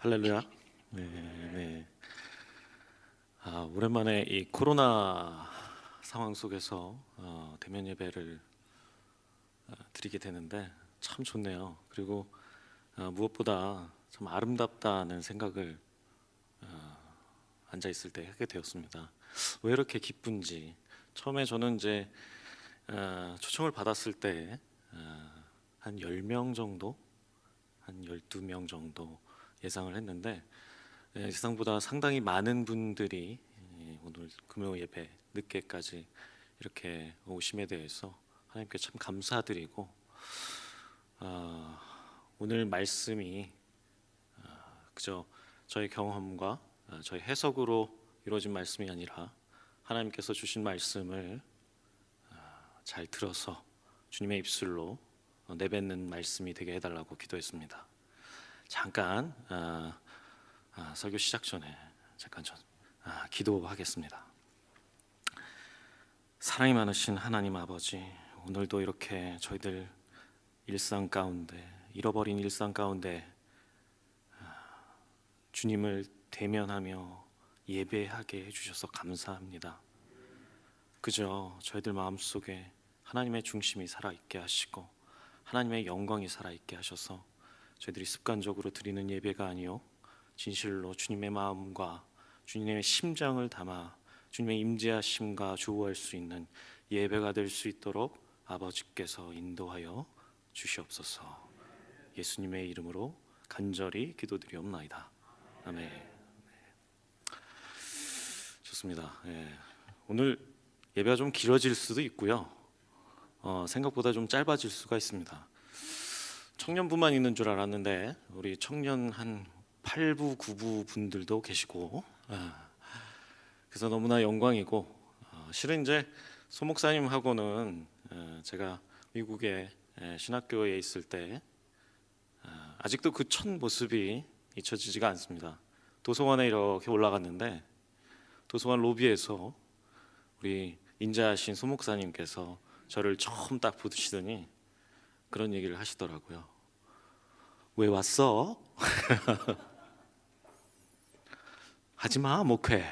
할렐루야. 네, 네. 오랜만에 이 코로나 상황 속에서 대면 예배를 드리게 되는데 참 좋네요. 그리고 무엇보다 참 아름답다는 생각을 앉아 있을 때 하게 되었습니다. 왜 이렇게 기쁜지. 처음에 저는 이제 초청을 받았을 때 한 10명 정도, 한 12명 정도 예상을 했는데 예상보다 상당히 많은 분들이 오늘 금요 예배 늦게까지 이렇게 오심에 대해서 하나님께 참 감사드리고, 오늘 말씀이 그저 저의 경험과 저의 해석으로 이루어진 말씀이 아니라 하나님께서 주신 말씀을 잘 들어서 주님의 입술로 내뱉는 말씀이 되게 해달라고 기도했습니다. 잠깐 설교 시작 전에 잠깐 기도하겠습니다. 사랑이 많으신 하나님 아버지, 오늘도 이렇게 저희들 일상 가운데, 잃어버린 일상 가운데 주님을 대면하며 예배하게 해주셔서 감사합니다. 그저 저희들 마음속에 하나님의 중심이 살아있게 하시고 하나님의 영광이 살아있게 하셔서 저희들이 습관적으로 드리는 예배가 아니요 진실로 주님의 마음과 주님의 심장을 담아 주님의 임재하심과 주호할 수 있는 예배가 될 수 있도록 아버지께서 인도하여 주시옵소서. 예수님의 이름으로 간절히 기도드리옵나이다. 아멘. 좋습니다. 오늘 예배가 좀 길어질 수도 있고요, 생각보다 좀 짧아질 수가 있습니다. 청년부만 있는 줄 알았는데 우리 청년 한 8부, 9부 분들도 계시고, 그래서 너무나 영광이고, 실은 이제 소 목사님하고는 제가 미국에 신학교에 있을 때 아직도 그 첫 모습이 잊혀지지가 않습니다. 도서관에 이렇게 올라갔는데 도서관 로비에서 우리 인자하신 소 목사님께서 저를 처음 딱 보시더니 그런 얘기를 하시더라고요. 왜 왔어? 하지마 목회.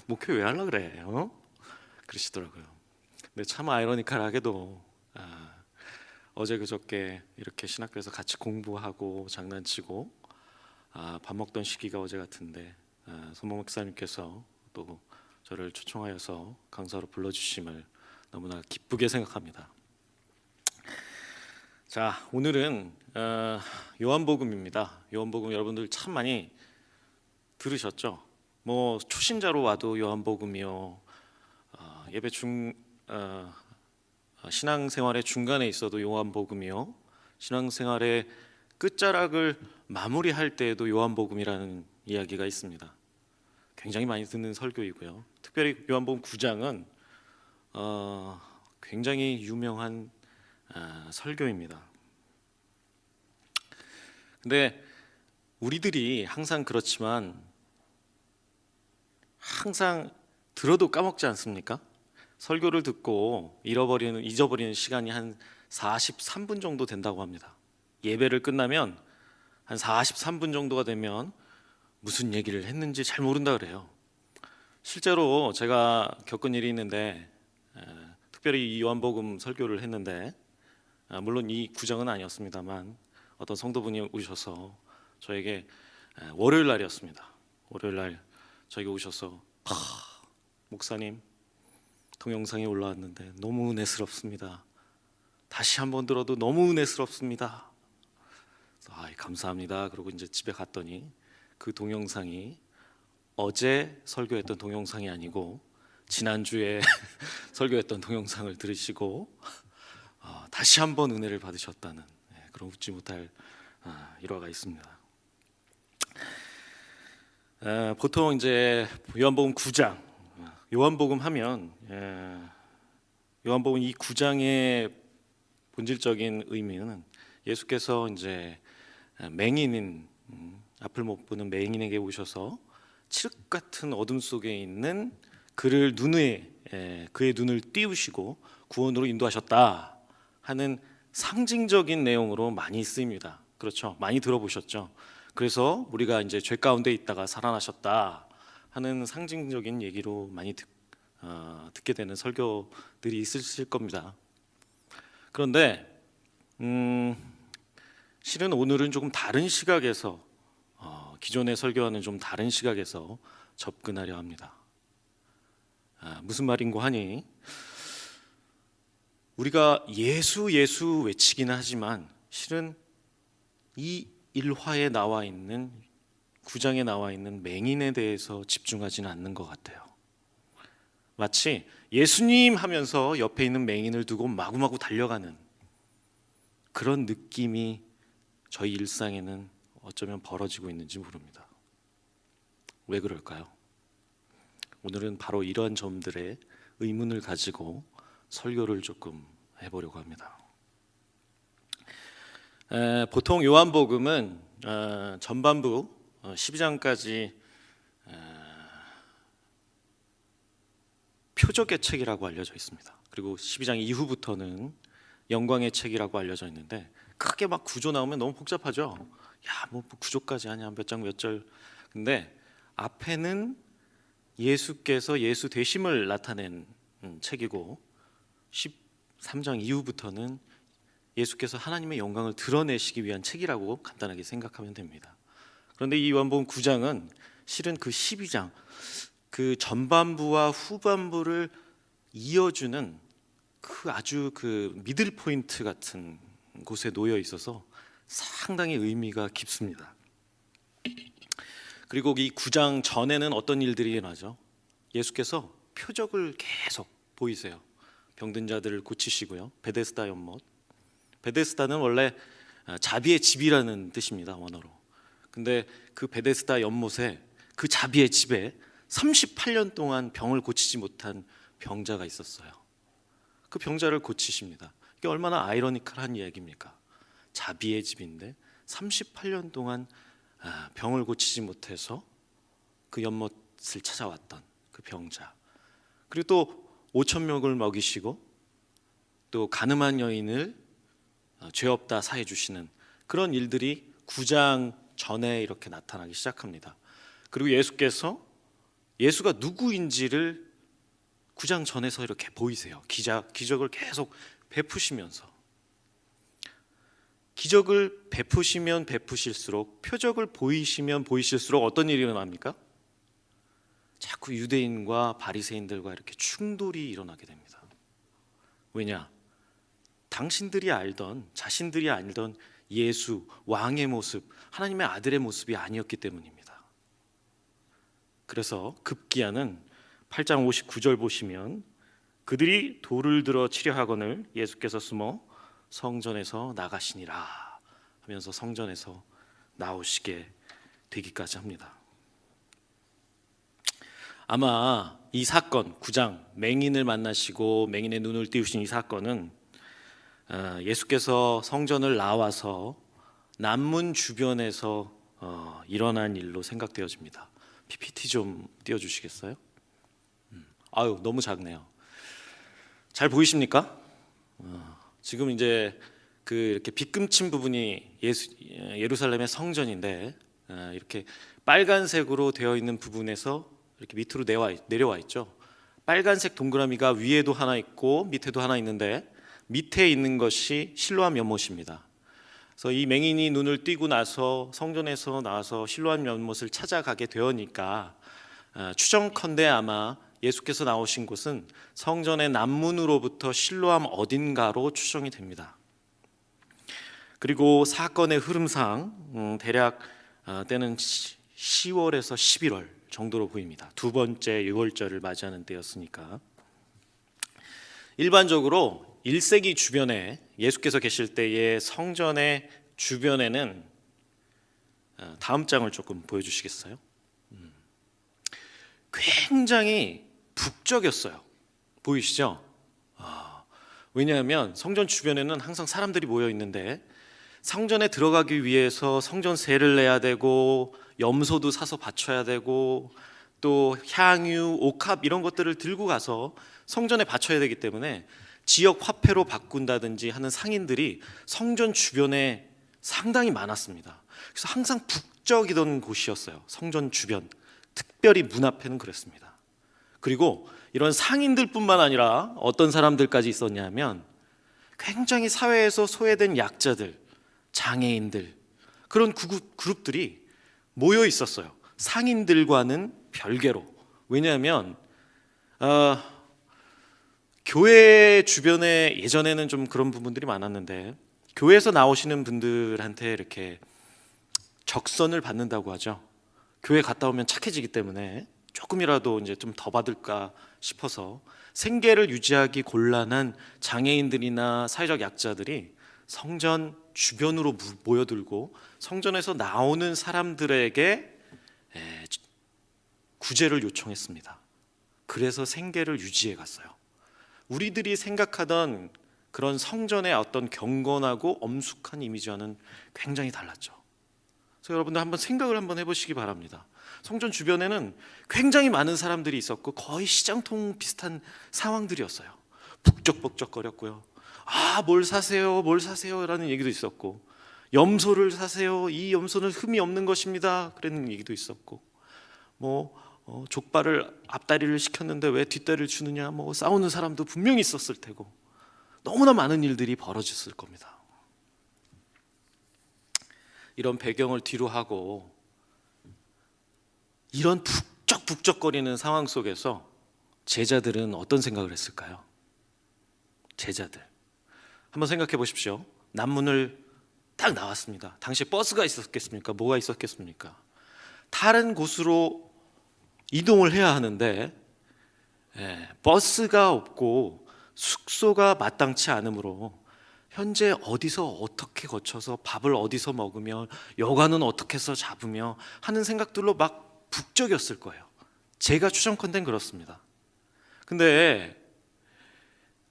목회 왜 하려고 그래? 그러시더라고요. 근데 참 아이러니컬하게도 어제 그저께 이렇게 신학교에서 같이 공부하고 장난치고 밥 먹던 시기가 어제 같은데 소모 목사님께서 또 저를 초청하여서 강사로 불러주심을 너무나 기쁘게 생각합니다. 자, 오늘은 요한복음입니다. 요한복음 여러분들 참 많이 들으셨죠? 뭐 초신자로 와도 요한복음이요, 예배 신앙생활의 중간에 있어도 요한복음이요, 신앙생활의 끝자락을 마무리할 때에도 요한복음이라는 이야기가 있습니다. 굉장히 많이 듣는 설교이고요. 특별히 요한복음 9장은 굉장히 유명한 설교입니다. 근데 우리들이 항상 그렇지만 항상 들어도 까먹지 않습니까? 설교를 듣고 잊어버리는 시간이 한 43분 정도 된다고 합니다. 예배를 끝나면 한 43분 정도가 되면 무슨 얘기를 했는지 잘 모른다 그래요. 실제로 제가 겪은 일이 있는데, 특별히 이 요한복음 설교를 했는데, 물론 이 구장은 아니었습니다만 어떤 성도분이 오셔서 저에게, 월요일 날이었습니다. 월요일 날 저에게 오셔서 목사님, 동영상이 올라왔는데 너무 은혜스럽습니다. 다시 한번 들어도 너무 은혜스럽습니다. 감사합니다. 그러고 이제 집에 갔더니 그 동영상이 어제 설교했던 동영상이 아니고 지난주에 설교했던 동영상을 들으시고 다시 한번 은혜를 받으셨다는 그런 웃지 못할 일화가 있습니다. 보통 이제 요한복음 9장, 요한복음 하면 요한복음 이 9장의 본질적인 의미는 예수께서 이제 맹인인, 앞을 못 보는 맹인에게 오셔서 칠흑 같은 어둠 속에 있는 그의 눈을 띄우시고 구원으로 인도하셨다 하는 상징적인 내용으로 많이 쓰입니다. 그렇죠. 많이 들어보셨죠. 그래서 우리가 이제 죄 가운데 있다가 살아나셨다 하는 상징적인 얘기로 많이 듣게 되는 설교들이 있으실 겁니다. 그런데 실은 오늘은 조금 다른 시각에서 기존의 설교와는 좀 다른 시각에서 접근하려 합니다. 무슨 말인고 하니 우리가 예수 예수 외치기는 하지만 실은 이 1화에 나와 있는 9장에 나와 있는 맹인에 대해서 집중하지는 않는 것 같아요. 마치 예수님 하면서 옆에 있는 맹인을 두고 마구마구 달려가는 그런 느낌이 저희 일상에는 어쩌면 벌어지고 있는지 모릅니다. 왜 그럴까요? 오늘은 바로 이러한 점들의 의문을 가지고 설교를 조금 해보려고 합니다. 보통 요한복음은 전반부 12장까지 표적의 책이라고 알려져 있습니다. 그리고 12장 이후부터는 영광의 책이라고 알려져 있는데 크게 막 구조 나오면 너무 복잡하죠. 야, 뭐 구조까지 하냐, 몇 장 몇 절. 근데 앞에는 예수께서 예수 되심을 나타낸 책이고 13장 이후부터는 예수께서 하나님의 영광을 드러내시기 위한 책이라고 간단하게 생각하면 됩니다. 그런데 이 요한복음 9장은 실은 그 12장 그 전반부와 후반부를 이어주는 그 아주 그 미들 포인트 같은 곳에 놓여 있어서 상당히 의미가 깊습니다. 그리고 이 9장 전에는 어떤 일들이 일어나죠? 예수께서 표적을 계속 보이세요. 병든 자들을 고치시고요. 베데스다 연못. 베데스다는 원래 자비의 집이라는 뜻입니다, 원어로. 근데 그 베데스다 연못에 그 자비의 집에 38년 동안 병을 고치지 못한 병자가 있었어요. 그 병자를 고치십니다. 이게 얼마나 아이러니컬한 이야기입니까? 자비의 집인데 38년 동안 병을 고치지 못해서 그 연못을 찾아왔던 그 병자. 그리고 또 5천 명을 먹이시고 또 가늠한 여인을 죄 없다 사해 주시는 그런 일들이 9장 전에 이렇게 나타나기 시작합니다. 그리고 예수가 누구인지를 9장 전에서 이렇게 보이세요. 기적을 계속 베푸시면서 기적을 베푸시면 베푸실수록 표적을 보이시면 보이실수록 어떤 일이 일어납니까? 자꾸 유대인과 바리새인들과 이렇게 충돌이 일어나게 됩니다. 왜냐? 자신들이 알던 예수, 왕의 모습, 하나님의 아들의 모습이 아니었기 때문입니다. 그래서 급기야는 8장 59절 보시면 그들이 돌을 들어 치려 하거늘 예수께서 숨어 성전에서 나가시니라 하면서 성전에서 나오시게 되기까지 합니다. 아마 이 사건 9장 맹인을 만나시고 맹인의 눈을 띄우신 이 사건은 예수께서 성전을 나와서 남문 주변에서 일어난 일로 생각되어집니다. PPT 좀 띄워주시겠어요? 아유, 너무 작네요. 잘 보이십니까? 지금 이제 그 이렇게 빗금친 부분이 예루살렘의 성전인데 이렇게 빨간색으로 되어 있는 부분에서 이렇게 밑으로 내려와 있죠. 빨간색 동그라미가 위에도 하나 있고 밑에도 하나 있는데 밑에 있는 것이 실로암 연못입니다. 그래서 이 맹인이 눈을 띄고 나서 성전에서 나와서 실로암 연못을 찾아가게 되었으니까 추정컨대 아마 예수께서 나오신 곳은 성전의 남문으로부터 실로암 어딘가로 추정이 됩니다. 그리고 사건의 흐름상 대략 때는 10월에서 11월 정도로 보입니다. 두 번째 유월절을 맞이하는 때였으니까. 일반적으로 1세기 주변에 예수께서 계실 때의 성전의 주변에는 다음 장을 조금 보여주시겠어요? 굉장히 북적였어요. 보이시죠? 왜냐하면 성전 주변에는 항상 사람들이 모여 있는데 성전에 들어가기 위해서 성전세를 내야 되고 염소도 사서 바쳐야 되고 또 향유, 옥합 이런 것들을 들고 가서 성전에 바쳐야 되기 때문에 지역 화폐로 바꾼다든지 하는 상인들이 성전 주변에 상당히 많았습니다. 그래서 항상 북적이던 곳이었어요. 성전 주변, 특별히 문 앞에는 그랬습니다. 그리고 이런 상인들뿐만 아니라 어떤 사람들까지 있었냐면 굉장히 사회에서 소외된 약자들, 장애인들, 그런 그룹들이 모여 있었어요. 상인들과는 별개로. 왜냐하면 교회 주변에 예전에는 좀 그런 부분들이 많았는데, 교회에서 나오시는 분들한테 이렇게 적선을 받는다고 하죠. 교회 갔다 오면 착해지기 때문에 조금이라도 이제 좀 더 받을까 싶어서 생계를 유지하기 곤란한 장애인들이나 사회적 약자들이 성전 주변으로 모여들고 성전에서 나오는 사람들에게 구제를 요청했습니다. 그래서 생계를 유지해 갔어요. 우리들이 생각하던 그런 성전의 어떤 경건하고 엄숙한 이미지와는 굉장히 달랐죠. 그래서 여러분들 한번 생각을 한번 해보시기 바랍니다. 성전 주변에는 굉장히 많은 사람들이 있었고 거의 시장통 비슷한 상황들이었어요. 북적북적거렸고요. 뭘 사세요, 뭘 사세요 라는 얘기도 있었고, 염소를 사세요, 이 염소는 흠이 없는 것입니다 그런 얘기도 있었고, 족발을 앞다리를 시켰는데 왜 뒷다리를 주느냐, 싸우는 사람도 분명히 있었을 테고, 너무나 많은 일들이 벌어졌을 겁니다. 이런 배경을 뒤로 하고 이런 북적북적거리는 상황 속에서 제자들은 어떤 생각을 했을까요? 제자들 한번 생각해 보십시오. 남문을 딱 나왔습니다. 당시에 버스가 있었겠습니까? 뭐가 있었겠습니까? 다른 곳으로 이동을 해야 하는데 버스가 없고 숙소가 마땅치 않으므로 현재 어디서 어떻게 거쳐서 밥을 어디서 먹으며 여관은 어떻게 해서 잡으며 하는 생각들로 막 북적였을 거예요. 제가 추정컨대는 그렇습니다. 근데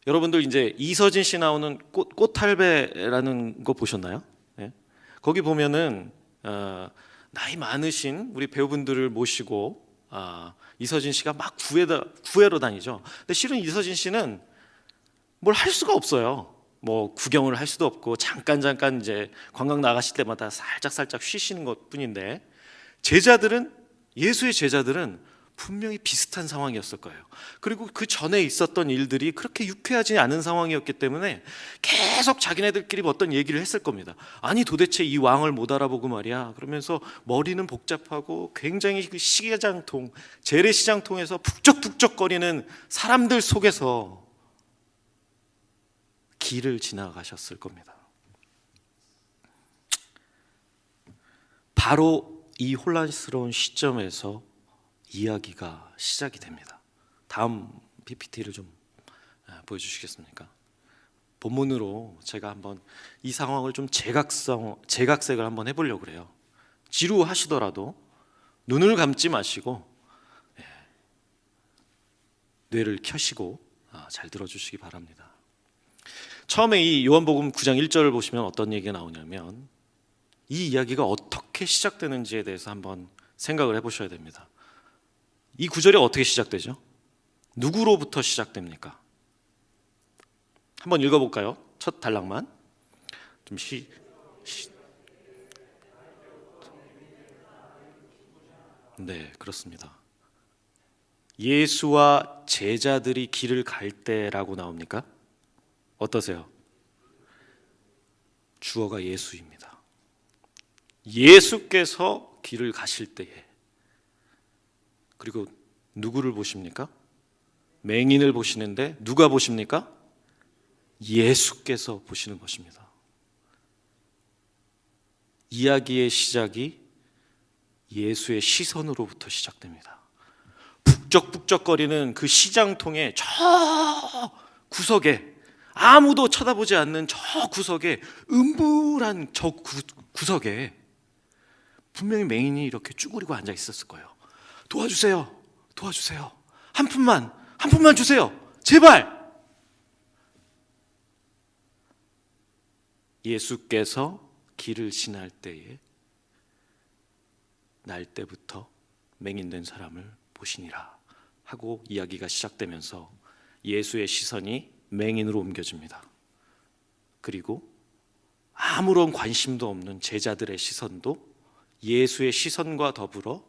여러분들 이제 이서진 씨 나오는 꽃할배라는 거 보셨나요? 네? 거기 보면은 나이 많으신 우리 배우분들을 모시고 이서진 씨가 막 구애로 다니죠. 근데 실은 이서진 씨는 뭘 할 수가 없어요. 구경을 할 수도 없고 잠깐 이제 관광 나가실 때마다 살짝 쉬시는 것뿐인데, 예수의 제자들은 분명히 비슷한 상황이었을 거예요. 그리고 그 전에 있었던 일들이 그렇게 유쾌하지 않은 상황이었기 때문에 계속 자기네들끼리 어떤 얘기를 했을 겁니다. 아니 도대체 이 왕을 못 알아보고 말이야, 그러면서 머리는 복잡하고 굉장히 그 재래시장통에서 북적북적거리는 사람들 속에서 길을 지나가셨을 겁니다. 바로 이 혼란스러운 시점에서 이야기가 시작이 됩니다. 다음 PPT를 좀 보여주시겠습니까? 본문으로 제가 한번 이 상황을 좀 재각색을 한번 해보려고 그래요. 지루하시더라도 눈을 감지 마시고 뇌를 켜시고 잘 들어주시기 바랍니다. 처음에 이 요한복음 9장 1절을 보시면 어떤 얘기가 나오냐면, 이 이야기가 어떻게 시작되는지에 대해서 한번 생각을 해보셔야 됩니다. 이 구절이 어떻게 시작되죠? 누구로부터 시작됩니까? 한번 읽어볼까요? 첫 단락만 좀 네, 그렇습니다. 예수와 제자들이 길을 갈 때라고 나옵니까? 어떠세요? 주어가 예수입니다. 예수께서 길을 가실 때에, 그리고 누구를 보십니까? 맹인을 보시는데 누가 보십니까? 예수께서 보시는 것입니다. 이야기의 시작이 예수의 시선으로부터 시작됩니다. 북적북적거리는 그 시장통의 저 구석에, 아무도 쳐다보지 않는 저 구석에, 음불한 저 구석에 분명히 맹인이 이렇게 쭈그리고 앉아 있었을 거예요. 도와주세요, 도와주세요, 한 푼만 주세요, 제발. 예수께서 길을 지날 때에 날 때부터 맹인된 사람을 보시니라 하고 이야기가 시작되면서 예수의 시선이 맹인으로 옮겨집니다. 그리고 아무런 관심도 없는 제자들의 시선도 예수의 시선과 더불어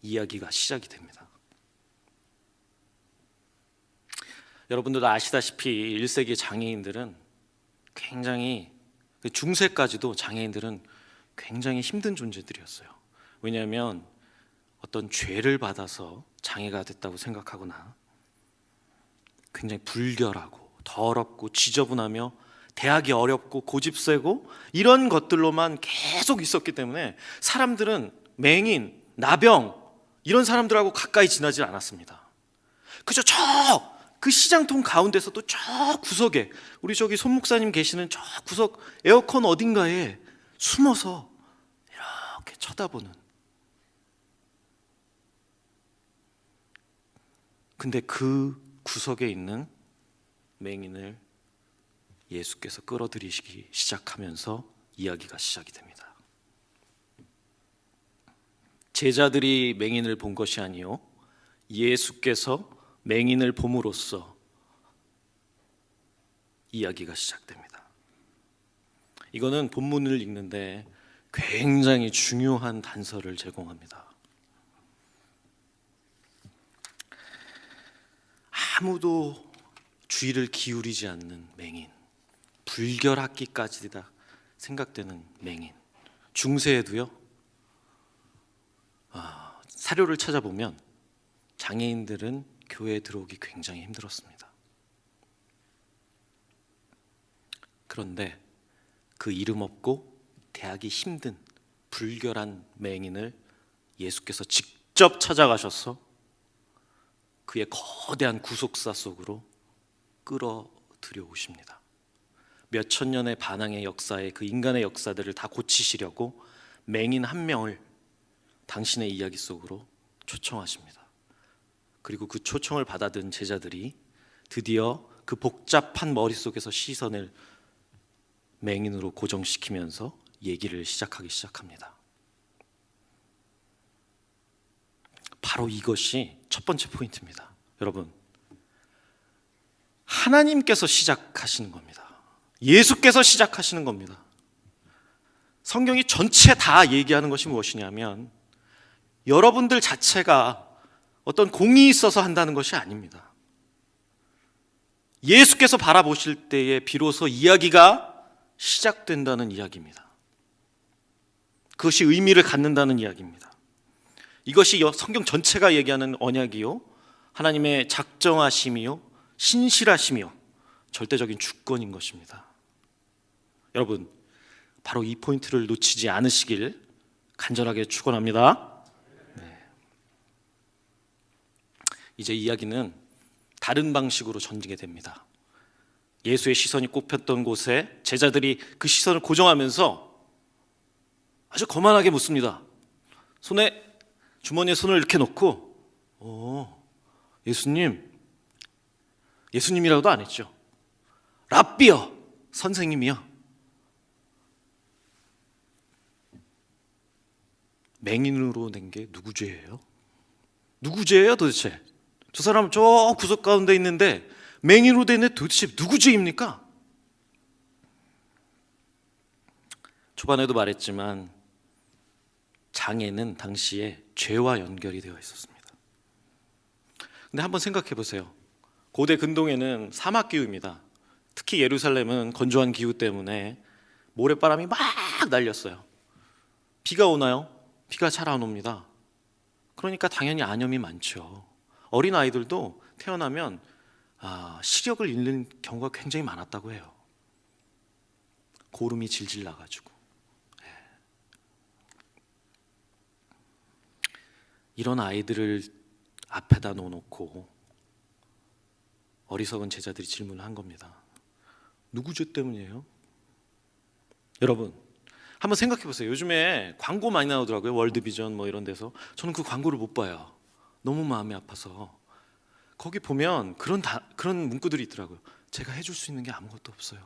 이야기가 시작이 됩니다. 여러분들도 아시다시피 1세기 장애인들은 굉장히, 중세까지도 장애인들은 굉장히 힘든 존재들이었어요. 왜냐하면 어떤 죄를 받아서 장애가 됐다고 생각하거나 굉장히 불결하고 더럽고 지저분하며 대하기 어렵고 고집세고 이런 것들로만 계속 있었기 때문에 사람들은 맹인, 나병 이런 사람들하고 가까이 지나질 않았습니다. 그저 그 시장통 가운데서도 저 구석에, 우리 저기 손 목사님 계시는 저 구석 에어컨 어딘가에 숨어서 이렇게 쳐다보는. 근데 그 구석에 있는 맹인을 예수께서 끌어들이시기 시작하면서 이야기가 시작이 됩니다. 제자들이 맹인을 본 것이 아니요 예수께서 맹인을 봄으로써 이야기가 시작됩니다. 이거는 본문을 읽는데 굉장히 중요한 단서를 제공합니다. 아무도 주의를 기울이지 않는 맹인, 불결하기까지다 생각되는 맹인, 중세에도요 사료를 찾아보면 장애인들은 교회에 들어오기 굉장히 힘들었습니다. 그런데 그 이름 없고 대하기 힘든 불결한 맹인을 예수께서 직접 찾아가셔서 그의 거대한 구속사 속으로 끌어들여 오십니다. 몇천 년의 반항의 역사에 그 인간의 역사들을 다 고치시려고 맹인 한 명을 당신의 이야기 속으로 초청하십니다. 그리고 그 초청을 받아든 제자들이 드디어 그 복잡한 머릿속에서 시선을 맹인으로 고정시키면서 얘기를 시작하기 시작합니다. 바로 이것이 첫 번째 포인트입니다. 여러분, 하나님께서 시작하시는 겁니다. 예수께서 시작하시는 겁니다. 성경이 전체 다 얘기하는 것이 무엇이냐면 여러분들 자체가 어떤 공이 있어서 한다는 것이 아닙니다. 예수께서 바라보실 때에 비로소 이야기가 시작된다는 이야기입니다. 그것이 의미를 갖는다는 이야기입니다. 이것이 성경 전체가 얘기하는 언약이요 하나님의 작정하심이요 신실하심이요 절대적인 주권인 것입니다. 여러분, 바로 이 포인트를 놓치지 않으시길 간절하게 축원합니다. 이제 이야기는 다른 방식으로 전개게 됩니다. 예수의 시선이 꼽혔던 곳에 제자들이 그 시선을 고정하면서 아주 거만하게 묻습니다. 주머니에 손을 이렇게 놓고 예수님이라고도 안 했죠. 랍비여, 선생님이요. 맹인으로 낸 게 누구 죄예요? 누구 죄예요 도대체? 저 사람 저 구석 가운데 있는데 맹인으로 된 애 도대체 누구 죄입니까? 초반에도 말했지만 장애는 당시에 죄와 연결이 되어 있었습니다. 근데 한번 생각해 보세요. 고대 근동에는 사막 기후입니다. 특히 예루살렘은 건조한 기후 때문에 모래바람이 막 날렸어요. 비가 오나요? 비가 잘 안 옵니다. 그러니까 당연히 안염이 많죠. 어린 아이들도 태어나면 시력을 잃는 경우가 굉장히 많았다고 해요. 고름이 질질 나가지고. 이런 아이들을 앞에다 놓고 어리석은 제자들이 질문을 한 겁니다. 누구 죄 때문이에요? 여러분, 한번 생각해 보세요. 요즘에 광고 많이 나오더라고요. 월드비전 뭐 이런 데서. 저는 그 광고를 못 봐요. 너무 마음이 아파서. 거기 보면 그런 문구들이 있더라고요. 제가 해줄 수 있는 게 아무것도 없어요.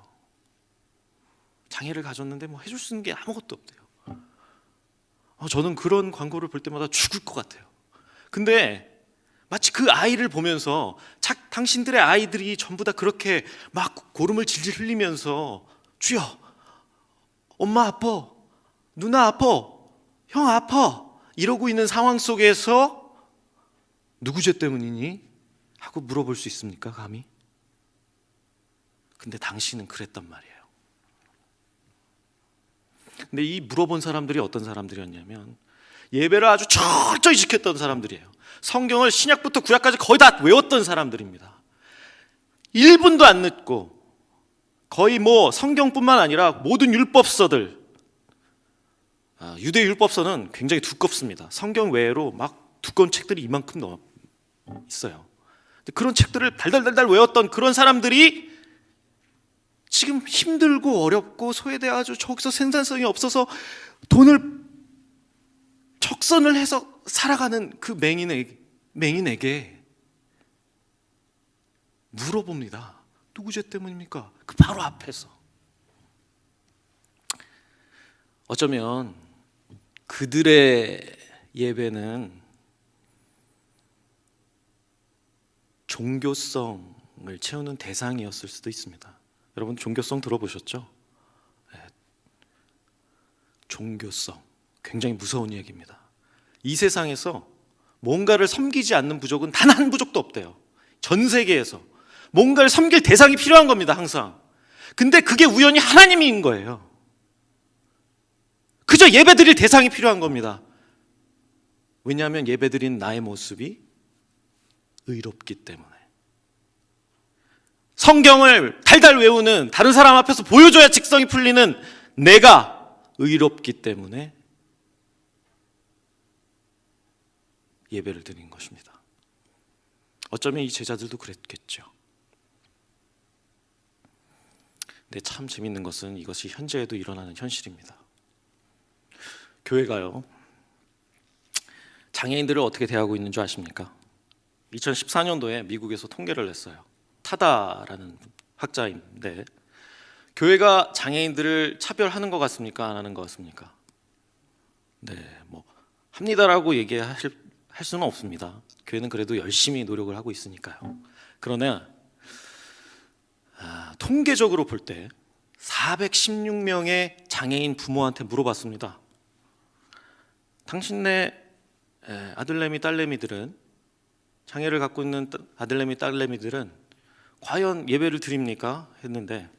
장애를 가졌는데 뭐 해줄 수 있는 게 아무것도 없대요. 저는 그런 광고를 볼 때마다 죽을 것 같아요. 근데 마치 그 아이를 보면서 당신들의 아이들이 전부 다 그렇게 막 고름을 질질 흘리면서 주여 엄마 아파, 누나 아파, 형 아파 이러고 있는 상황 속에서 누구 죄 때문이니? 하고 물어볼 수 있습니까? 감히? 근데 당신은 그랬단 말이에요. 근데 이 물어본 사람들이 어떤 사람들이었냐면 예배를 아주 철저히 지켰던 사람들이에요. 성경을 신약부터 구약까지 거의 다 외웠던 사람들입니다. 1분도 안 늦고 거의 성경뿐만 아니라 모든 율법서들, 유대 율법서는 굉장히 두껍습니다. 성경 외에로 막 두꺼운 책들이 이만큼 있어요. 그런 책들을 달달달달 외웠던 그런 사람들이 지금 힘들고 어렵고 소외돼가지고 저기서 생산성이 없어서 돈을 적선을 해서 살아가는 그 맹인에게 물어봅니다. 누구 죄 때문입니까? 그 바로 앞에서. 어쩌면 그들의 예배는 종교성을 채우는 대상이었을 수도 있습니다. 여러분 종교성 들어보셨죠? 네. 종교성 굉장히 무서운 얘기입니다. 이 세상에서 뭔가를 섬기지 않는 부족은 단 한 부족도 없대요. 전 세계에서 뭔가를 섬길 대상이 필요한 겁니다. 항상. 근데 그게 우연히 하나님인 거예요. 그저 예배드릴 대상이 필요한 겁니다. 왜냐하면 예배드린 나의 모습이 의롭기 때문에. 성경을 달달 외우는 다른 사람 앞에서 보여줘야 직성이 풀리는 내가 의롭기 때문에 예배를 드린 것입니다. 어쩌면 이 제자들도 그랬겠죠. 근데 참 재밌는 것은 이것이 현재에도 일어나는 현실입니다. 교회가요, 장애인들을 어떻게 대하고 있는 줄 아십니까? 2014년도에 미국에서 통계를 냈어요. 타다라는 학자인데, 교회가 장애인들을 차별하는 것 같습니까? 안 하는 것 같습니까? 네, 합니다라고 얘기할 수는 없습니다. 교회는 그래도 열심히 노력을 하고 있으니까요. 그러나 통계적으로 볼 때 416명의 장애인 부모한테 물어봤습니다. 당신네 아들내미 딸내미들은, 장애를 갖고 있는 아들내미 딸내미들은 과연 예배를 드립니까? 했는데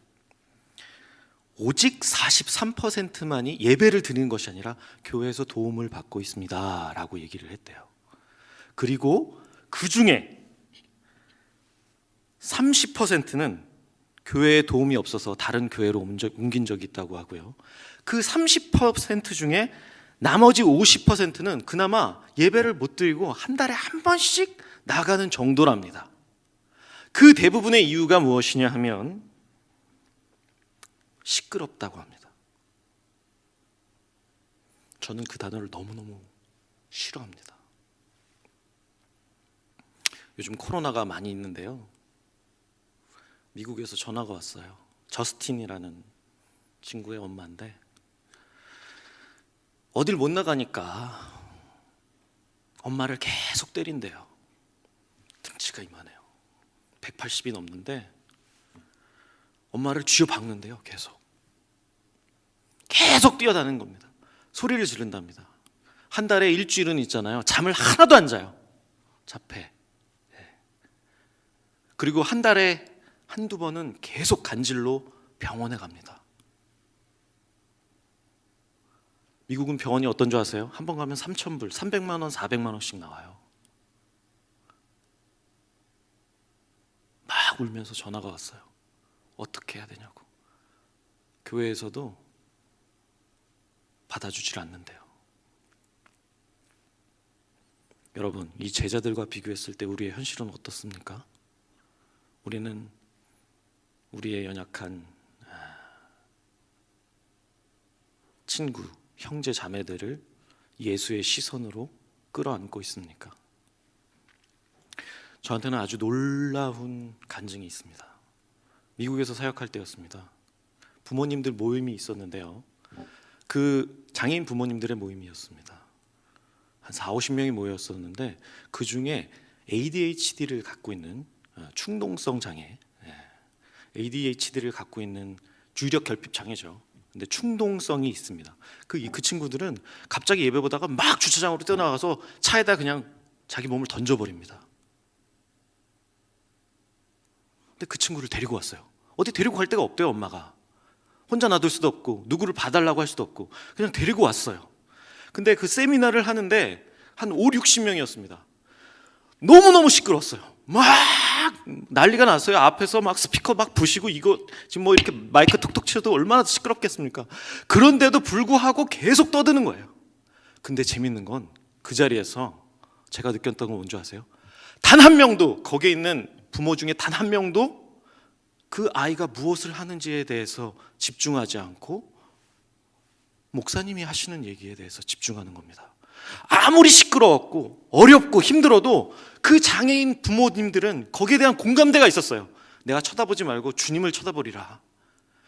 오직 43%만이 예배를 드리는 것이 아니라 교회에서 도움을 받고 있습니다 라고 얘기를 했대요. 그리고 그 중에 30%는 교회에 도움이 없어서 다른 교회로 옮긴 적이 있다고 하고요. 그 30% 중에 나머지 50%는 그나마 예배를 못 드리고 한 달에 한 번씩 나가는 정도랍니다. 그 대부분의 이유가 무엇이냐 하면 시끄럽다고 합니다. 저는 그 단어를 너무너무 싫어합니다. 요즘 코로나가 많이 있는데요, 미국에서 전화가 왔어요. 저스틴이라는 친구의 엄마인데 어딜 못 나가니까 엄마를 계속 때린대요. 등치가 이만해요. 180이 넘는데 엄마를 쥐어박는데요. 계속 뛰어다니는 겁니다. 소리를 지른답니다. 한 달에 일주일은 있잖아요, 잠을 하나도 안 자요. 자폐. 그리고 한 달에 한두 번은 계속 간질로 병원에 갑니다. 미국은 병원이 어떤 줄 아세요? 한 번 가면 3,000불, 300만 원, 400만 원씩 나와요. 막 울면서 전화가 왔어요. 어떻게 해야 되냐고. 교회에서도 받아주질 않는데요. 여러분, 이 제자들과 비교했을 때 우리의 현실은 어떻습니까? 우리는 우리의 연약한 친구, 형제, 자매들을 예수의 시선으로 끌어안고 있습니까? 저한테는 아주 놀라운 간증이 있습니다. 미국에서 사역할 때였습니다. 부모님들 모임이 있었는데요, 그 장애인 부모님들의 모임이었습니다. 한 40-50명이 모였었는데 그 중에 ADHD를 갖고 있는 충동성 장애, ADHD를 갖고 있는 주의력 결핍 장애죠. 근데 충동성이 있습니다. 그 친구들은 갑자기 예배 보다가 막 주차장으로 뛰어나가서 차에다 그냥 자기 몸을 던져버립니다. 근데 그 친구를 데리고 왔어요. 어디 데리고 갈 데가 없대요. 엄마가 혼자 놔둘 수도 없고 누구를 봐달라고 할 수도 없고 그냥 데리고 왔어요. 근데 그 세미나를 하는데 한 5, 60명이었습니다. 너무너무 시끄러웠어요. 막 난리가 났어요. 앞에서 막 스피커 막 부시고, 이거 지금 뭐 이렇게 마이크 톡톡 쳐도 얼마나 시끄럽겠습니까? 그런데도 불구하고 계속 떠드는 거예요. 근데 재밌는 건 그 자리에서 제가 느꼈던 건 뭔지 아세요? 단 한 명도, 거기에 있는 부모 중에 단 한 명도 그 아이가 무엇을 하는지에 대해서 집중하지 않고 목사님이 하시는 얘기에 대해서 집중하는 겁니다. 아무리 시끄러웠고 어렵고 힘들어도 그 장애인 부모님들은 거기에 대한 공감대가 있었어요. 내가 쳐다보지 말고 주님을 쳐다보리라.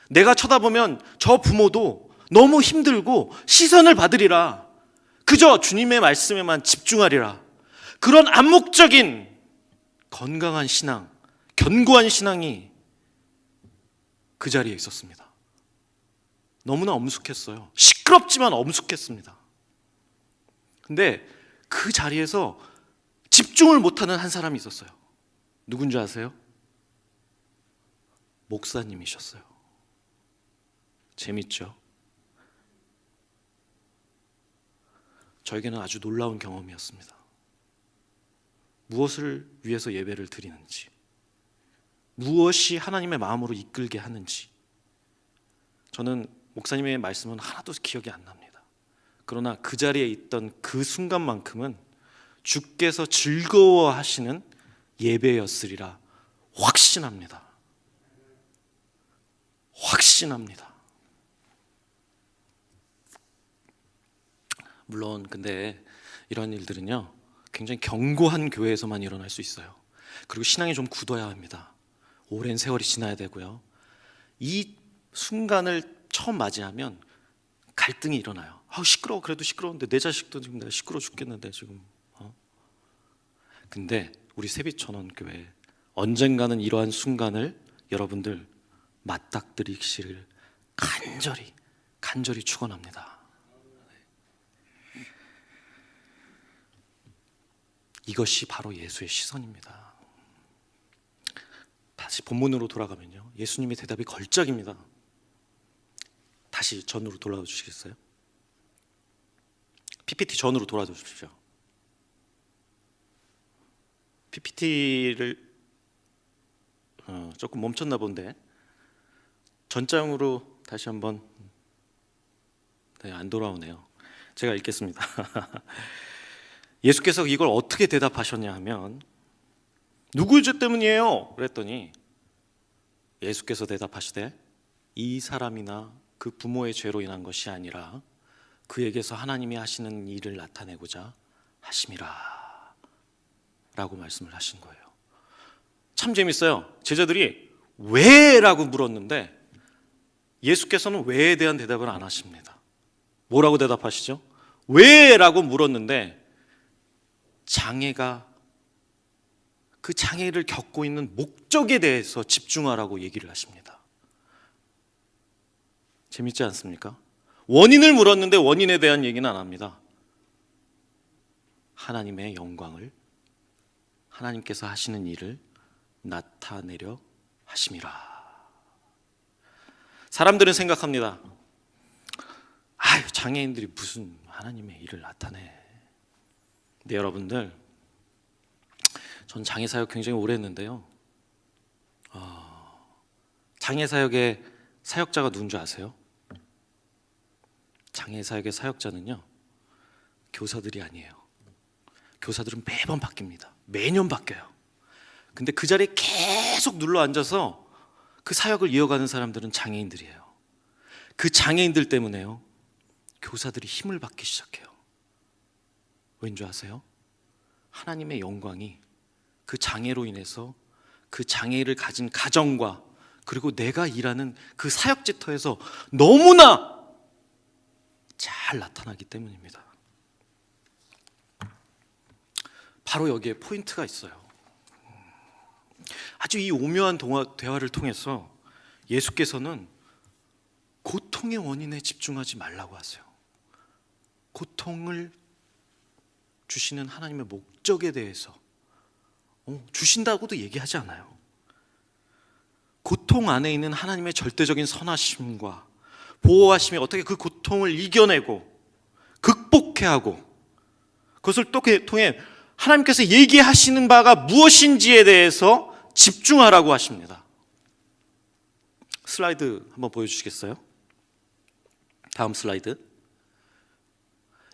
내가 쳐다보면 저 부모도 너무 힘들고 시선을 받으리라. 그저 주님의 말씀에만 집중하리라. 그런 암묵적인 건강한 신앙, 견고한 신앙이 그 자리에 있었습니다. 너무나 엄숙했어요. 시끄럽지만 엄숙했습니다. 근데 그 자리에서 집중을 못하는 한 사람이 있었어요. 누군지 아세요? 목사님이셨어요. 재밌죠? 저에게는 아주 놀라운 경험이었습니다. 무엇을 위해서 예배를 드리는지, 무엇이 하나님의 마음으로 이끌게 하는지, 저는 목사님의 말씀은 하나도 기억이 안 납니다. 그러나 그 자리에 있던 그 순간만큼은 주께서 즐거워하시는 예배였으리라 확신합니다. 확신합니다. 물론 근데 이런 일들은요, 굉장히 견고한 교회에서만 일어날 수 있어요. 그리고 신앙이 좀 굳어야 합니다. 오랜 세월이 지나야 되고요. 이 순간을 처음 맞이하면 갈등이 일어나요. 시끄러워. 그래도 시끄러운데 내 자식도 지금 내가 시끄러워 죽겠는데 지금. 근데 우리 세빛천원교회 언젠가는 이러한 순간을 여러분들 맞닥뜨리시를 간절히 축원합니다. 이것이 바로 예수의 시선입니다. 다시 본문으로 돌아가면요, 예수님의 대답이 걸작입니다. 다시 전으로 돌아와 주시겠어요? PPT 전으로 돌아와 주십시오. PPT를 조금 멈췄나 본데 전장으로 다시 한번. 안 돌아오네요. 제가 읽겠습니다. 예수께서 이걸 어떻게 대답하셨냐 하면, 누구의 죄 때문이에요? 그랬더니 예수께서 대답하시되, 이 사람이나 그 부모의 죄로 인한 것이 아니라 그에게서 하나님이 하시는 일을 나타내고자 하심이라 라고 말씀을 하신 거예요. 참 재밌어요. 제자들이 왜? 라고 물었는데 예수께서는 왜에 대한 대답을 안 하십니다. 뭐라고 대답하시죠? 왜? 라고 물었는데 그 장애를 겪고 있는 목적에 대해서 집중하라고 얘기를 하십니다. 재밌지 않습니까? 원인을 물었는데 원인에 대한 얘기는 안 합니다. 하나님의 영광을, 하나님께서 하시는 일을 나타내려 하심이라. 사람들은 생각합니다. 장애인들이 무슨 하나님의 일을 나타내. 근데 여러분들, 전 장애사역 굉장히 오래 했는데요, 장애사역의 사역자가 누군지 아세요? 장애사역의 사역자는요, 교사들이 아니에요. 교사들은 매번 바뀝니다. 매년 바뀌어요. 근데 그 자리에 계속 눌러 앉아서 그 사역을 이어가는 사람들은 장애인들이에요. 그 장애인들 때문에요, 교사들이 힘을 받기 시작해요. 왠지 아세요? 하나님의 영광이 그 장애로 인해서 그 장애를 가진 가정과 그리고 내가 일하는 그 사역지터에서 너무나 잘 나타나기 때문입니다. 바로 여기에 포인트가 있어요. 아주 이 오묘한 대화를 통해서 예수께서는 고통의 원인에 집중하지 말라고 하세요. 고통을 주시는 하나님의 목적에 대해서 주신다고도 얘기하지 않아요. 고통 안에 있는 하나님의 절대적인 선하심과 보호하심이 어떻게 그 고통을 이겨내고 극복해야 하고 그것을 또 통해 하나님께서 얘기하시는 바가 무엇인지에 대해서 집중하라고 하십니다. 슬라이드 한번 보여주시겠어요? 다음 슬라이드.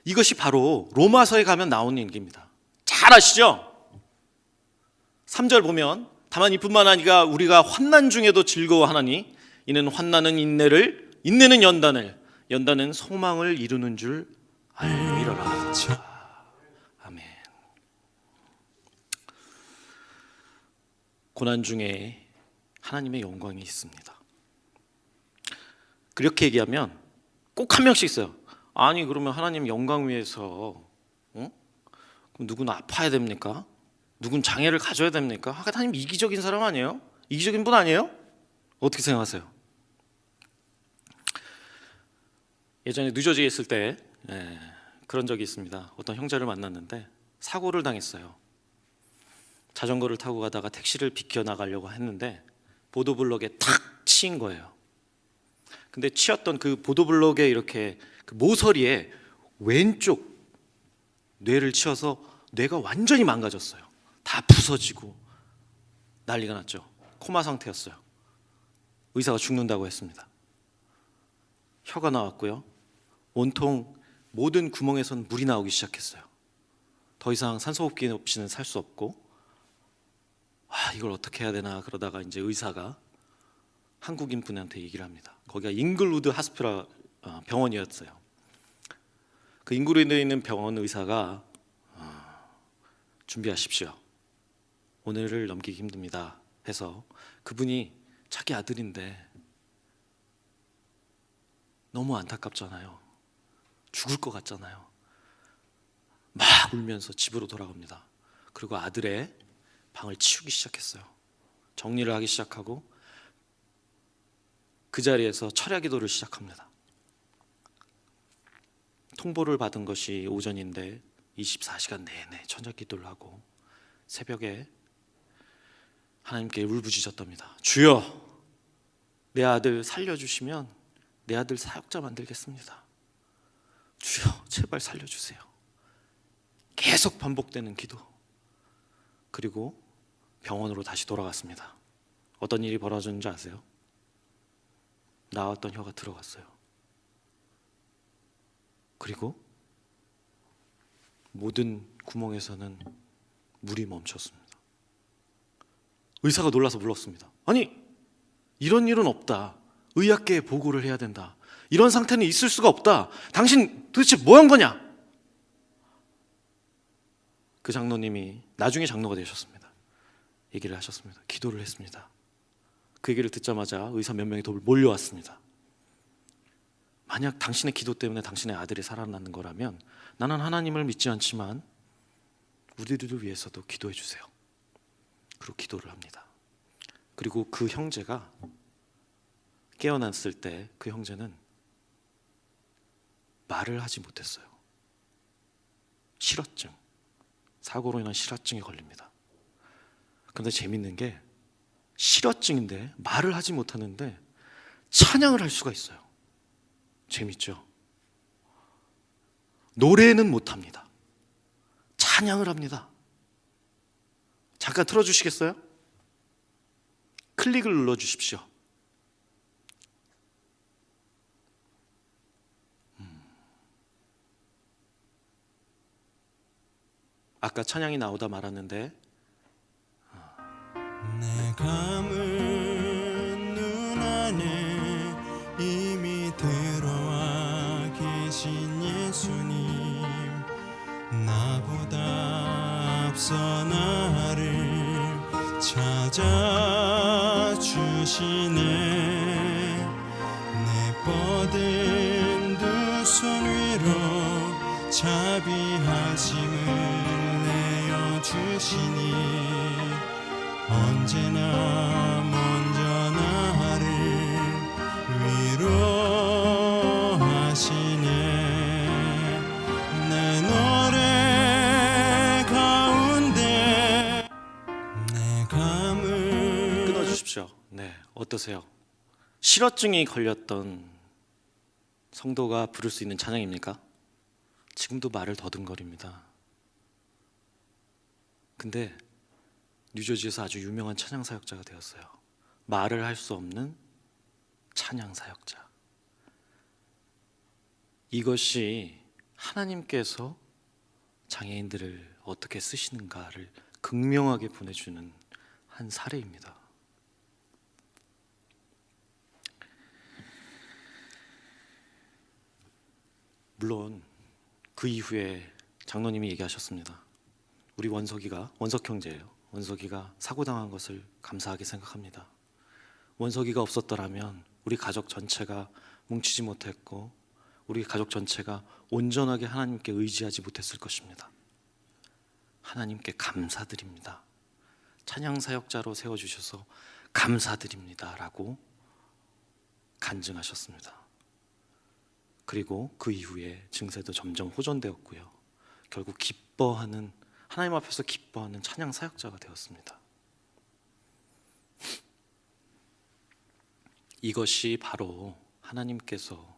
이것이 바로 로마서에 가면 나오는 얘기입니다. 잘 아시죠? 3절 보면 다만 이뿐만 아니라 우리가 환난 중에도 즐거워하나니 이는 환난은 인내를, 인내는 연단을, 연단은 소망을 이루는 줄 알미러라. 아멘. 고난 중에 하나님의 영광이 있습니다. 그렇게 얘기하면 꼭 한 명씩 있어요. 아니 그러면 하나님 영광 위해서 그럼 누구는 아파야 됩니까? 누군 장애를 가져야 됩니까? 하나님 이기적인 사람 아니에요? 이기적인 분 아니에요? 어떻게 생각하세요? 예전에 뉴저지에 있을 때 그런 적이 있습니다. 어떤 형제를 만났는데 사고를 당했어요. 자전거를 타고 가다가 택시를 비켜나가려고 했는데 보도블럭에 탁 치인 거예요. 근데 치였던 그 보도블럭에 이렇게 그 모서리에 왼쪽 뇌를 치어서 뇌가 완전히 망가졌어요. 다 부서지고 난리가 났죠. 코마 상태였어요. 의사가 죽는다고 했습니다. 혀가 나왔고요. 온통 모든 구멍에선 물이 나오기 시작했어요. 더 이상 산소호흡기 없이는 살 수 없고 이걸 어떻게 해야 되나 그러다가 이제 의사가 한국인 분한테 얘기를 합니다. 거기가 잉글우드 하스피럴 병원이었어요. 그 잉글우드에 있는 병원 의사가 준비하십시오. 오늘을 넘기기 힘듭니다 해서 그분이 자기 아들인데 너무 안타깝잖아요. 죽을 것 같잖아요. 막 울면서 집으로 돌아갑니다. 그리고 아들의 방을 치우기 시작했어요. 정리를 하기 시작하고 그 자리에서 철야 기도를 시작합니다. 통보를 받은 것이 오전인데 24시간 내내 철야 기도를 하고 새벽에 하나님께 울부짖었답니다. 주여, 내 아들 살려주시면 내 아들 사역자 만들겠습니다. 주여, 제발 살려주세요. 계속 반복되는 기도. 그리고 병원으로 다시 돌아갔습니다. 어떤 일이 벌어졌는지 아세요? 나왔던 혀가 들어갔어요. 그리고 모든 구멍에서는 물이 멈췄습니다. 의사가 놀라서 물었습니다. 아니, 이런 일은 없다. 의학계에 보고를 해야 된다. 이런 상태는 있을 수가 없다. 당신 도대체 뭐 한 거냐? 그 장로님이 나중에 장로가 되셨습니다. 얘기를 하셨습니다. 기도를 했습니다. 그 얘기를 듣자마자 의사 몇 명이 더 몰려왔습니다. 만약 당신의 기도 때문에 당신의 아들이 살아나는 거라면 나는 하나님을 믿지 않지만 우리들을 위해서도 기도해 주세요. 그리고 기도를 합니다. 그리고 그 형제가 깨어났을 때 그 형제는 말을 하지 못했어요. 실어증, 사고로 인한 실어증에 걸립니다. 그런데 재밌는 게 실어증인데 말을 하지 못하는데 찬양을 할 수가 있어요. 재밌죠? 노래는 못합니다. 찬양을 합니다. 잠깐 틀어주시겠어요? 클릭을 눌러주십시오. 아까 찬양이 나오다 말았는데 내 감은 눈 안에 이미 들어와 계신 예수님, 나보다 앞서 나를 찾아주시네. 내 뻗은 두 손 위로 자비하심을 내어주시니 언제나 먼저 나를 어떠세요? 실어증이 걸렸던 성도가 부를 수 있는 찬양입니까? 지금도 말을 더듬거립니다. 근데 뉴저지에서 아주 유명한 찬양 사역자가 되었어요. 말을 할 수 없는 찬양 사역자. 이것이 하나님께서 장애인들을 어떻게 쓰시는가를 극명하게 보내주는 한 사례입니다. 물론 그 이후에 장로님이 얘기하셨습니다. 우리 원석 형제예요. 원석이가 사고당한 것을 감사하게 생각합니다. 원석이가 없었더라면 우리 가족 전체가 뭉치지 못했고 우리 가족 전체가 온전하게 하나님께 의지하지 못했을 것입니다. 하나님께 감사드립니다. 찬양 사역자로 세워주셔서 감사드립니다 라고 간증하셨습니다. 그리고 그 이후에 증세도 점점 호전되었고요. 결국 하나님 앞에서 기뻐하는 찬양 사역자가 되었습니다. 이것이 바로 하나님께서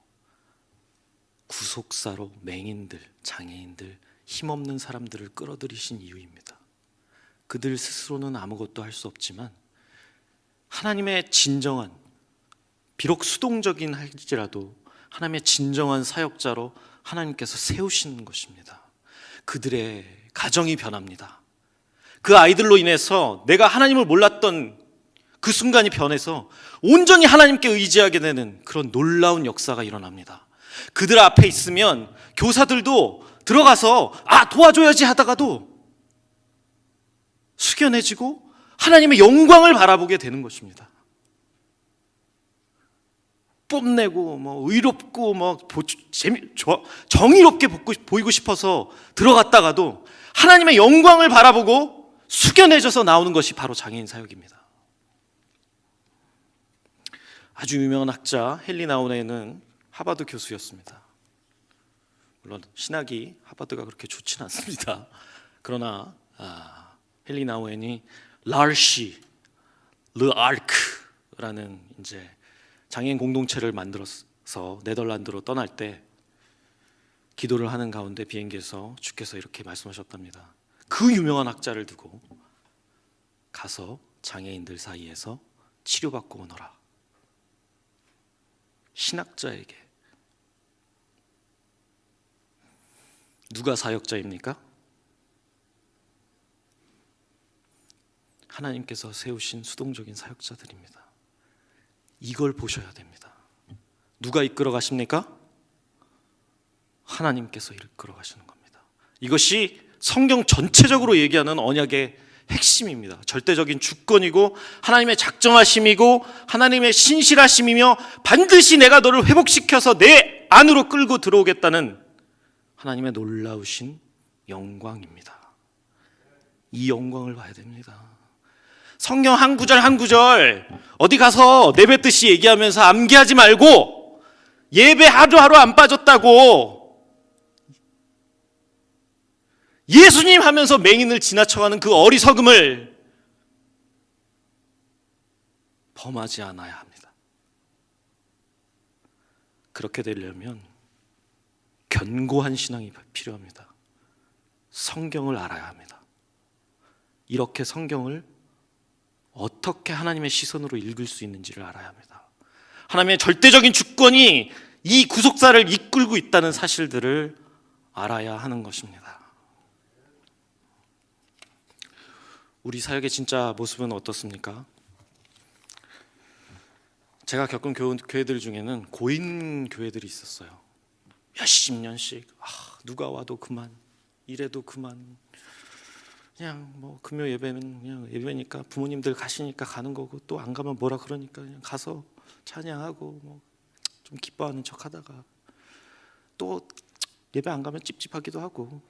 구속사로 맹인들, 장애인들, 힘없는 사람들을 끌어들이신 이유입니다. 그들 스스로는 아무것도 할 수 없지만 하나님의 진정한, 비록 수동적인 할지라도 하나님의 진정한 사역자로 하나님께서 세우시는 것입니다. 그들의 가정이 변합니다. 그 아이들로 인해서 내가 하나님을 몰랐던 그 순간이 변해서 온전히 하나님께 의지하게 되는 그런 놀라운 역사가 일어납니다. 그들 앞에 있으면 교사들도 들어가서 도와줘야지 하다가도 숙연해지고 하나님의 영광을 바라보게 되는 것입니다. 뽐내고 의롭고 정의롭게 보이고 싶어서 들어갔다가도 하나님의 영광을 바라보고 숙연해져서 나오는 것이 바로 장애인 사역입니다. 아주 유명한 학자 헨리 나우에는 하버드 교수였습니다. 물론 신학이 하버드가 그렇게 좋지는 않습니다. 그러나 헨리 나우엔이 르아르크라는 이제 장애인 공동체를 만들어서 네덜란드로 떠날 때 기도를 하는 가운데 비행기에서 주께서 이렇게 말씀하셨답니다. 그 유명한 학자를 두고 가서 장애인들 사이에서 치료받고 오너라. 신학자에게. 누가 사역자입니까? 하나님께서 세우신 수동적인 사역자들입니다. 이걸 보셔야 됩니다. 누가 이끌어 가십니까? 하나님께서 이끌어 가시는 겁니다. 이것이 성경 전체적으로 얘기하는 언약의 핵심입니다. 절대적인 주권이고 하나님의 작정하심이고 하나님의 신실하심이며 반드시 내가 너를 회복시켜서 내 안으로 끌고 들어오겠다는 하나님의 놀라우신 영광입니다. 이 영광을 봐야 됩니다. 성경 한 구절 한 구절 어디 가서 내뱉듯이 얘기하면서 암기하지 말고 예배 하루하루 안 빠졌다고 예수님 하면서 맹인을 지나쳐가는 그 어리석음을 범하지 않아야 합니다. 그렇게 되려면 견고한 신앙이 필요합니다. 성경을 알아야 합니다. 이렇게 성경을 어떻게 하나님의 시선으로 읽을 수 있는지를 알아야 합니다. 하나님의 절대적인 주권이 이 구속사를 이끌고 있다는 사실들을 알아야 하는 것입니다. 우리 사역의 진짜 모습은 어떻습니까? 제가 겪은 교회들 중에는 고인 교회들이 있었어요. 몇십 년씩 누가 와도 그만, 이래도 그만, 그냥 금요 예배는 그냥 예배니까 부모님들 가시니까 가는 거고 또 안 가면 뭐라 그러니까 그냥 가서 찬양하고 좀 기뻐하는 척하다가 또 예배 안 가면 찝찝하기도 하고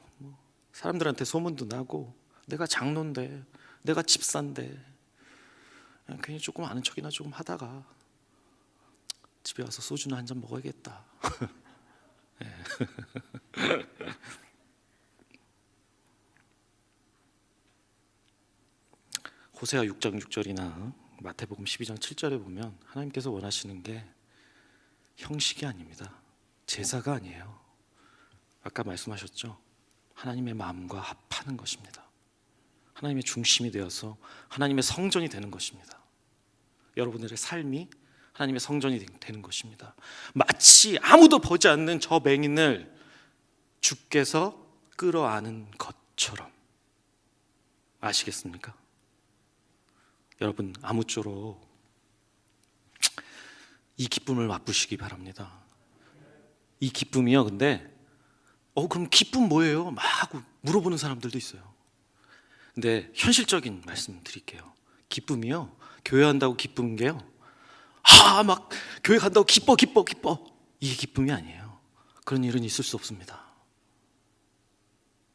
사람들한테 소문도 나고 내가 장로인데 내가 집사인데 그냥 괜히 조금 아는 척이나 조금 하다가 집에 와서 소주나 한 잔 먹어야겠다. 호세아 6장 6절이나 마태복음 12장 7절에 보면 하나님께서 원하시는 게 형식이 아닙니다. 제사가 아니에요. 아까 말씀하셨죠? 하나님의 마음과 합하는 것입니다. 하나님의 중심이 되어서 하나님의 성전이 되는 것입니다. 여러분들의 삶이 하나님의 성전이 되는 것입니다. 마치 아무도 보지 않는 저 맹인을 주께서 끌어안은 것처럼. 아시겠습니까? 여러분, 아무쪼록 이 기쁨을 맛보시기 바랍니다. 이 기쁨이요, 근데 그럼 기쁨 뭐예요? 막 하고 물어보는 사람들도 있어요. 근데 현실적인 말씀 드릴게요. 기쁨이요, 교회 간다고 기쁜 게요, 막 교회 간다고 기뻐 이게 기쁨이 아니에요. 그런 일은 있을 수 없습니다.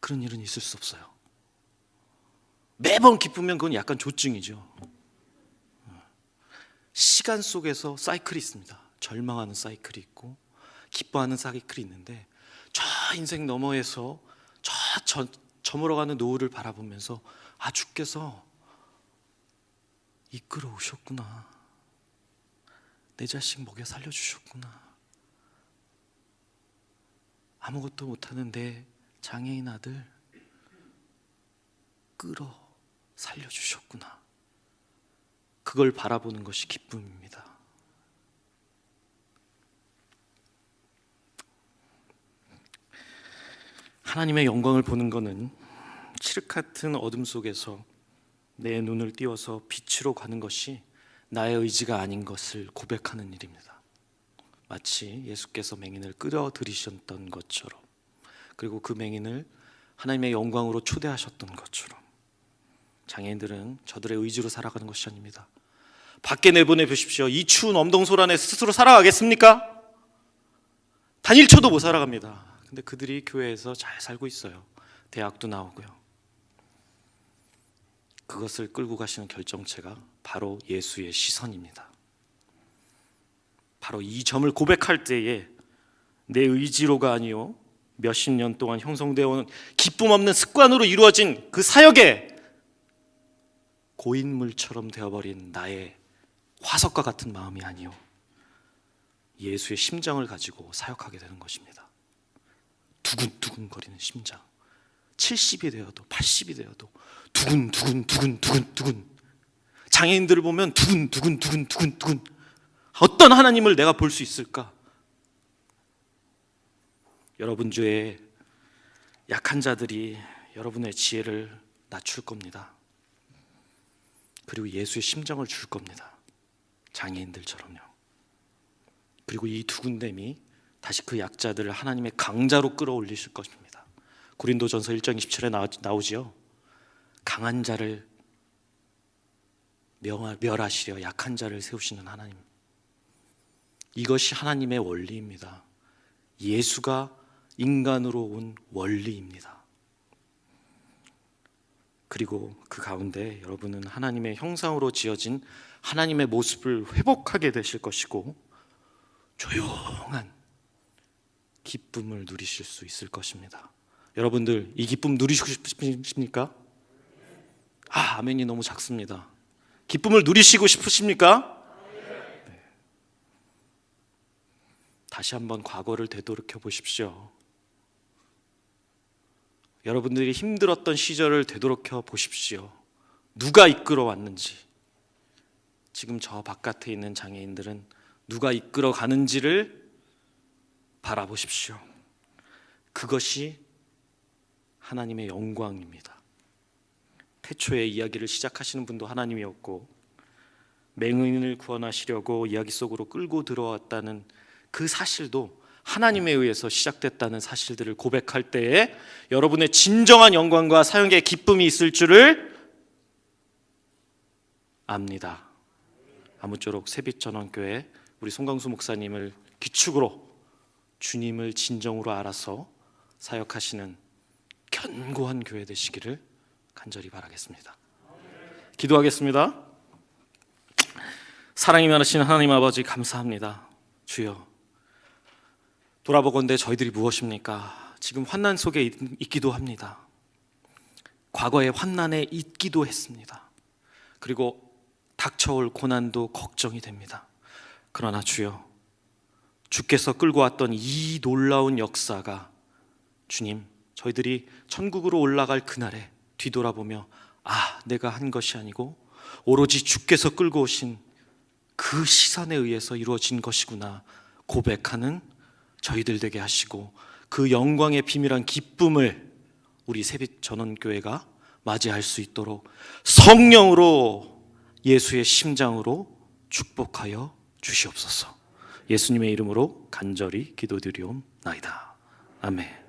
그런 일은 있을 수 없어요. 매번 기쁘면 그건 약간 조증이죠. 시간 속에서 사이클이 있습니다. 절망하는 사이클이 있고 기뻐하는 사이클이 있는데, 저 인생 너머에서 저물어가는 노을을 바라보면서 주께서 이끌어 오셨구나, 내 자식 먹여 살려주셨구나, 아무것도 못하는 내 장애인 아들 끌어 살려주셨구나, 그걸 바라보는 것이 기쁨입니다. 하나님의 영광을 보는 것은 칠흑 같은 어둠 속에서 내 눈을 띄워서 빛으로 가는 것이 나의 의지가 아닌 것을 고백하는 일입니다. 마치 예수께서 맹인을 끌어들이셨던 것처럼, 그리고 그 맹인을 하나님의 영광으로 초대하셨던 것처럼, 장애인들은 저들의 의지로 살아가는 것이 아닙니다. 밖에 내보내 보십시오. 이 추운 엄동솔 안에 스스로 살아가겠습니까? 단 1초도 못 살아갑니다. 근데 그들이 교회에서 잘 살고 있어요. 대학도 나오고요. 그것을 끌고 가시는 결정체가 바로 예수의 시선입니다. 바로 이 점을 고백할 때에 내 의지로가 아니요 몇십 년 동안 형성되어 오는 기쁨 없는 습관으로 이루어진 그 사역에 고인물처럼 되어버린 나의 화석과 같은 마음이 아니요 예수의 심장을 가지고 사역하게 되는 것입니다. 두근두근거리는 심장, 70이 되어도 80이 되어도 두근두근. 장애인들을 보면 두근두근. 어떤 하나님을 내가 볼 수 있을까? 여러분 주에 약한 자들이 여러분의 지혜를 낮출 겁니다. 그리고 예수의 심정을 줄 겁니다. 장애인들처럼요. 그리고 이 두근댐이 다시 그 약자들을 하나님의 강자로 끌어올리실 것입니다. 고린도전서 1장 27에 나오지요. 강한 자를 멸하시려 약한 자를 세우시는 하나님. 이것이 하나님의 원리입니다. 예수가 인간으로 온 원리입니다. 그리고 그 가운데 여러분은 하나님의 형상으로 지어진 하나님의 모습을 회복하게 되실 것이고, 조용한 기쁨을 누리실 수 있을 것입니다. 여러분들 이 기쁨 누리시고 싶으십니까? 아멘이 너무 작습니다. 기쁨을 누리시고 싶으십니까? 네. 다시 한번 과거를 되돌이켜 보십시오. 여러분들이 힘들었던 시절을 되돌이켜 보십시오. 누가 이끌어 왔는지. 지금 저 바깥에 있는 장애인들은 누가 이끌어 가는지를 바라보십시오. 그것이 하나님의 영광입니다. 태초에 이야기를 시작하시는 분도 하나님이었고, 맹인을 구원하시려고 이야기 속으로 끌고 들어왔다는 그 사실도 하나님에 의해서 시작됐다는 사실들을 고백할 때에 여러분의 진정한 영광과 사역의 기쁨이 있을 줄을 압니다. 아무쪼록 새빛전원교회 우리 송광수 목사님을 기축으로 주님을 진정으로 알아서 사역하시는 견고한 교회 되시기를 간절히 바라겠습니다. 기도하겠습니다. 사랑이 많으신 하나님 아버지, 감사합니다. 주여, 돌아보건대 저희들이 무엇입니까? 지금 환난 속에 있기도 합니다. 과거의 환난에 있기도 했습니다. 그리고 닥쳐올 고난도 걱정이 됩니다. 그러나 주여, 주께서 끌고 왔던 이 놀라운 역사가 주님, 저희들이 천국으로 올라갈 그날에 뒤돌아보며 내가 한 것이 아니고 오로지 주께서 끌고 오신 그 시선에 의해서 이루어진 것이구나 고백하는 저희들 되게 하시고, 그 영광의 비밀한 기쁨을 우리 새빛전원교회가 맞이할 수 있도록 성령으로, 예수의 심장으로 축복하여 주시옵소서. 예수님의 이름으로 간절히 기도드리옵나이다. 아멘.